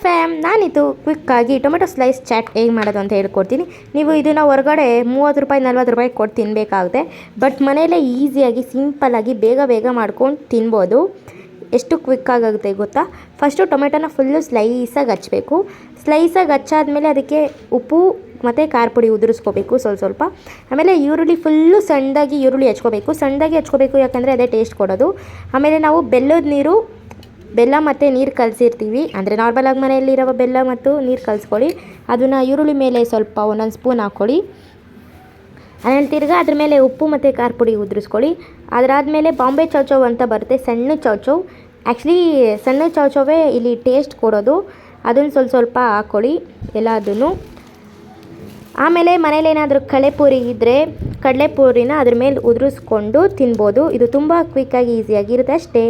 Fam, ನಾನಿದು ಕ್ವಿಕ್ಕಾಗಿ tomato slice chat ಹೇಗೆ ಮಾಡೋದು ಅಂತ ಹೇಳ್ಕೊಡ್ತೀನಿ. ನೀವು ಇದನ್ನು ಹೊರಗಡೆ 30 ರೂಪಾಯಿ 40 ರೂಪಾಯಿ ಕೊಟ್ಟು ತಿನ್ನಬೇಕಾಗುತ್ತೆ. ಬಟ್ ಮನೆಯಲ್ಲೇ ಈಸಿಯಾಗಿ ಸಿಂಪಲ್ಲಾಗಿ ಬೇಗ ಬೇಗ ಮಾಡ್ಕೊಂಡು ತಿನ್ಬೋದು. ಎಷ್ಟು ಕ್ವಿಕ್ಕಾಗುತ್ತೆ ಗೊತ್ತಾ? ಫಸ್ಟು ಟೊಮೆಟೊನ ಫುಲ್ಲು ಸ್ಲೈಸಾಗಿ ಹಚ್ಚಬೇಕು. ಸ್ಲೈಸಾಗಿ ಹಚ್ಚಾದ್ಮೇಲೆ ಅದಕ್ಕೆ ಉಪ್ಪು ಮತ್ತು ಖಾರ ಪುಡಿ ಉದುರಿಸ್ಕೋಬೇಕು ಸ್ವಲ್ಪ. ಆಮೇಲೆ ಈರುಳ್ಳಿ ಫುಲ್ಲು ಸಣ್ಣದಾಗಿ ಈರುಳ್ಳಿ ಸಣ್ಣದಾಗಿ ಹಚ್ಕೋಬೇಕು, ಯಾಕಂದರೆ ಅದೇ ಟೇಸ್ಟ್ ಕೊಡೋದು. ಆಮೇಲೆ ನಾವು ಬೆಲ್ಲ ಮತ್ತು ನೀರು ಕಲಸಿರ್ತೀವಿ, ಅಂದರೆ ನಾರ್ಮಲಾಗಿ ಮನೆಯಲ್ಲಿರೋ ಬೆಲ್ಲ ಮತ್ತು ನೀರು ಕಲಿಸ್ಕೊಳ್ಳಿ. ಅದನ್ನು ಈರುಳ್ಳಿ ಮೇಲೆ ಸ್ವಲ್ಪ ಒಂದೊಂದು ಸ್ಪೂನ್ ಹಾಕ್ಕೊಳ್ಳಿ. ಆಮೇಲೆ ತಿರ್ಗಿ ಅದ್ರ ಮೇಲೆ ಉಪ್ಪು ಮತ್ತು ಖಾರ ಪುಡಿ ಉದುರಿಸ್ಕೊಳ್ಳಿ. ಅದಾದಮೇಲೆ ಬಾಂಬೆ ಚೌಚೌ ಅಂತ ಬರುತ್ತೆ, ಸಣ್ಣ ಚೌಚೌ. ಆ್ಯಕ್ಚುಲಿ ಸಣ್ಣ ಚೌಚೌವೇ ಇಲ್ಲಿ ಟೇಸ್ಟ್ ಕೊಡೋದು. ಅದನ್ನು ಸ್ವಲ್ಪ ಹಾಕ್ಕೊಳ್ಳಿ ಎಲ್ಲದನ್ನು. ಆಮೇಲೆ ಮನೇಲಿ ಏನಾದರೂ ಕಡಲೆಪುರಿ ಇದ್ದರೆ ಕಡಲೆಪುರಿನ ಅದ್ರ ಮೇಲೆ ಉದುರಿಸ್ಕೊಂಡು ತಿನ್ಬೋದು. ಇದು ತುಂಬ ಕ್ವಿಕ್ಕಾಗಿ ಈಸಿಯಾಗಿರುತ್ತೆ ಅಷ್ಟೇ.